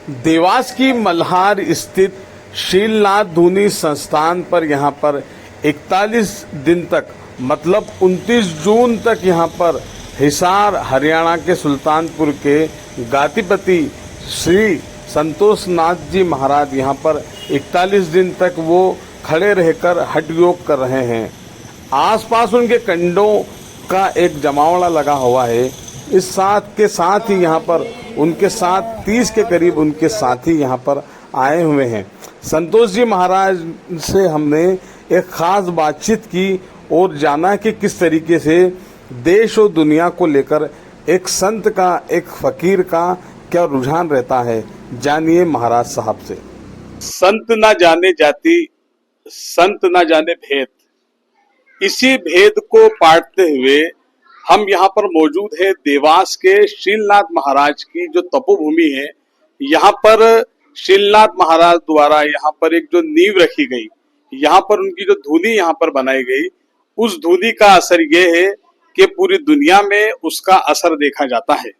देवास की मल्हार स्थित शीलनाथ धूनी संस्थान पर यहाँ पर 41 दिन तक मतलब 29 जून तक यहाँ पर हिसार हरियाणा के सुल्तानपुर के गादीपति श्री संतोष नाथ जी महाराज यहाँ पर 41 दिन तक वो खड़े रहकर हठ योग कर रहे हैं। आसपास उनके कंडों का एक जमावड़ा लगा हुआ है। इस साथ के साथ ही यहाँ पर उनके साथ 30 के करीब उनके साथी यहाँ पर आए हुए हैं। संतोष जी महाराज से हमने एक खास बातचीत की और जाना कि किस तरीके से देश और दुनिया को लेकर एक संत का, एक फकीर का क्या रुझान रहता है। जानिए महाराज साहब से। संत ना जाने जाति, संत ना जाने भेद, इसी भेद को पाटते हुए हम यहाँ पर मौजूद है देवास के शीलनाथ महाराज की जो तपोभूमि है। यहाँ पर शीलनाथ महाराज द्वारा यहाँ पर एक जो नींव रखी गई, यहाँ पर उनकी जो धुनी यहाँ पर बनाई गई, उस धुनी का असर ये है कि पूरी दुनिया में उसका असर देखा जाता है।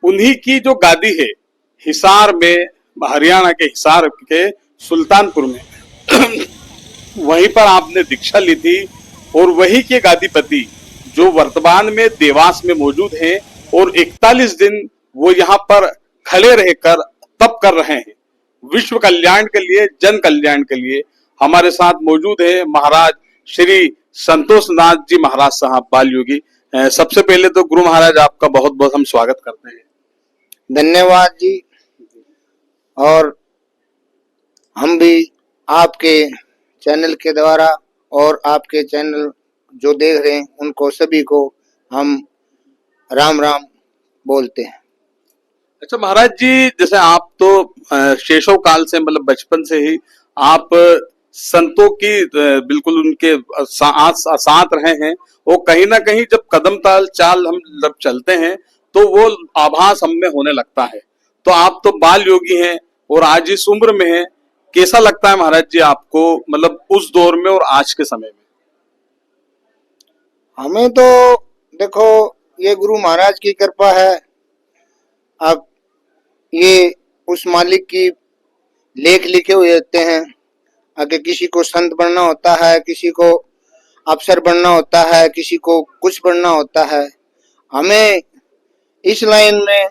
उन्हीं की जो गादी है हिसार में, हरियाणा के हिसार के सुल्तानपुर में वहीं पर आपने दीक्षा ली थी और वही के गादीपति जो वर्तमान में देवास में मौजूद हैं और 41 दिन वो यहाँ पर खड़े रहकर तप कर रहे हैं विश्व कल्याण के लिए, जन कल्याण के लिए। हमारे साथ मौजूद है महाराज श्री संतोष नाथ जी महाराज साहब बाल योगी। सबसे पहले तो गुरु महाराज आपका बहुत बहुत हम स्वागत करते हैं। धन्यवाद जी। और हम भी आपके चैनल के द्वारा और आपके चैनल जो देख रहे हैं उनको सभी को हम राम राम बोलते हैं। अच्छा महाराज जी, जैसे आप तो शेषव काल से मतलब बचपन से ही आप संतों की बिल्कुल उनके साथ रहे हैं और कहीं ना कहीं जब कदम ताल चाल हम जब चलते हैं तो वो आभास हम में होने लगता है। तो आप तो बाल योगी हैं और आज इस उम्र में हैं, कैसा लगता है महाराज जी आपको, मतलब उस दौर में और आज के समय में? हमें तो देखो ये गुरु महाराज की कृपा है। अब ये उस मालिक की लेख लिखे हुए होते हैं। अगर किसी को संत बनना होता है, किसी को अफसर बनना होता है, किसी को कुछ बनना होता है, हमें इस लाइन में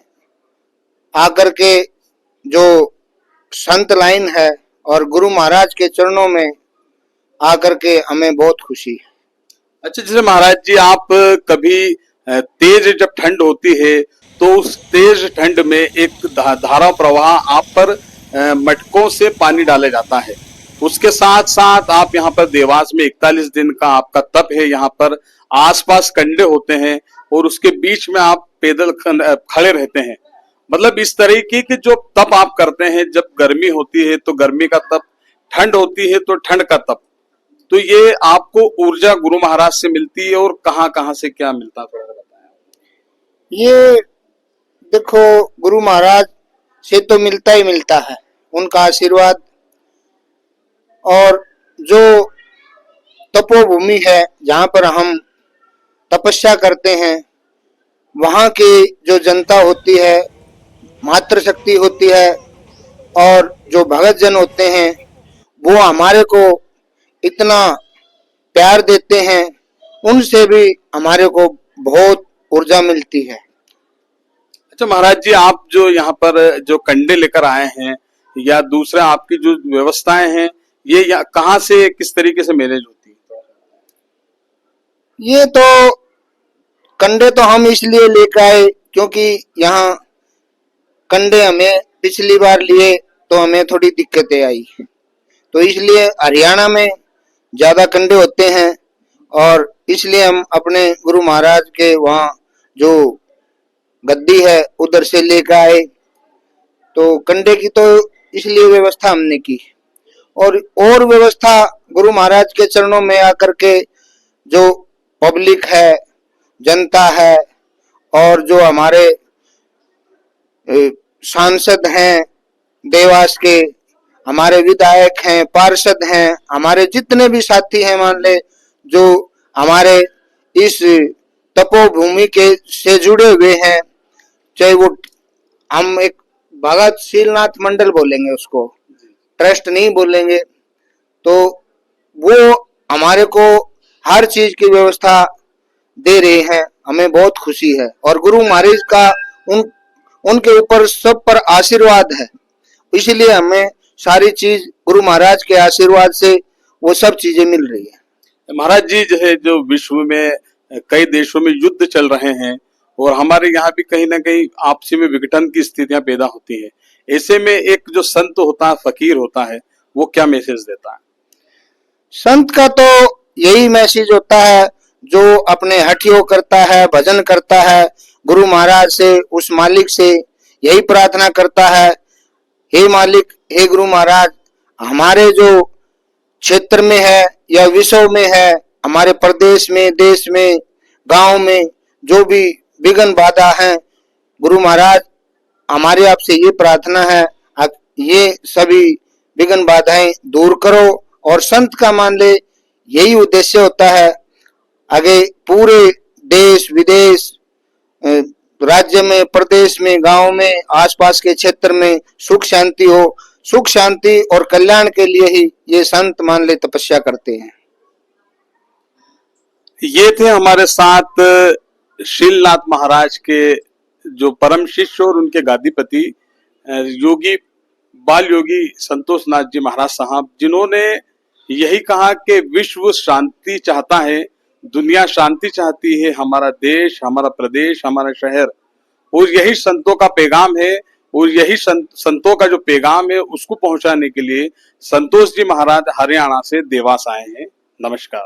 आकर के जो संत लाइन है और गुरु महाराज के चरणों में आकर के हमें बहुत खुशी है। अच्छा, जैसे महाराज जी आप कभी तेज जब ठंड होती है तो उस तेज ठंड में एक धारा प्रवाह आप पर मटकों से पानी डाले जाता है, उसके साथ साथ आप यहाँ पर देवास में 41 दिन का आपका तप है, यहाँ पर आसपास कंडे होते हैं और उसके बीच में आप पैदल खड़े रहते हैं। मतलब इस तरीके की जो तप आप करते हैं, जब गर्मी होती है तो गर्मी का तप, ठंड होती है तो ठंड का तप, तो ये आपको ऊर्जा गुरु महाराज से मिलती है और कहाँ कहाँ से क्या मिलता है, थोड़ा बताएं। ये देखो गुरु महाराज से तो मिलता ही मिलता है, उनका आशीर्वाद। और जो तपोभूमि है जहाँ पर हम तपस्या करते हैं, वहाँ की जो जनता होती है, मातृशक्ति होती है और जो भगत जन होते हैं वो हमारे को इतना प्यार देते हैं, उनसे भी हमारे को बहुत ऊर्जा मिलती है। अच्छा महाराज जी, आप जो यहाँ पर जो कंडे लेकर आए हैं या दूसरा आपकी जो व्यवस्थाएं हैं, ये कहाँ से किस तरीके से मैनेज होती है? ये तो कंडे तो हम इसलिए लेकर आए क्योंकि यहाँ कंडे हमें पिछली बार लिए तो हमें थोड़ी दिक्कतें आई, तो इसलिए हरियाणा में ज्यादा कंडे होते हैं और इसलिए हम अपने गुरु महाराज के वहाँ जो गद्दी है उधर से लेकर आए। तो कंडे की तो इसलिए व्यवस्था हमने की और व्यवस्था गुरु महाराज के चरणों में आकर के जो पब्लिक है, जनता है और जो हमारे सांसद हैं देवास के, हमारे विधायक हैं, पार्षद हैं, हमारे जितने भी साथी हैं मान ले जो हमारे इस तपोभूमि के से जुड़े हुए हैं, चाहे वो हम एक भगत शीलनाथ मंडल बोलेंगे उसको, ट्रस्ट नहीं बोलेंगे। तो वो हमारे को हर चीज की व्यवस्था दे रहे हैं, हमें बहुत खुशी है। और गुरु महाराज का उनके ऊपर सब पर आशीर्वाद है, इसलिए हमें सारी चीज गुरु महाराज के आशीर्वाद से वो सब चीजें मिल रही है। महाराज जी जो है, जो विश्व में कई देशों में युद्ध चल रहे हैं और हमारे यहाँ भी कहीं ना कहीं आपसी में विघटन की स्थितियां पैदा होती हैं, ऐसे में एक जो संत होता है, फकीर होता है, वो क्या मैसेज देता है? संत का तो यही मैसेज होता है, जो अपने हठियों करता है, भजन करता है, गुरु महाराज से, उस मालिक से यही प्रार्थना करता है, हे मालिक, हे गुरु महाराज, हमारे जो क्षेत्र में है या विश्व में है, हमारे प्रदेश में, देश में, गांव में जो भी विघ्न बाधा है, गुरु महाराज हमारे आपसे ये प्रार्थना है, ये सभी विघ्न बाधाएं दूर करो। और संत का मान ले यही उद्देश्य होता है, आगे पूरे देश विदेश, राज्य में, प्रदेश में, गांव में, आसपास के क्षेत्र में सुख शांति हो। सुख शांति और कल्याण के लिए ही ये संत मान ले तपस्या करते हैं। ये थे हमारे साथ शीलनाथ महाराज के जो परम शिष्य और उनके गादीपति योगी बाल योगी संतोष नाथ जी महाराज साहब, जिन्होंने यही कहा कि विश्व शांति चाहता है, दुनिया शांति चाहती है, हमारा देश, हमारा प्रदेश, हमारा शहर, और यही संतों का पैगाम है। और यही संतों का जो पैगाम है उसको पहुंचाने के लिए संतोष जी महाराज हरियाणा से देवास आए हैं। नमस्कार।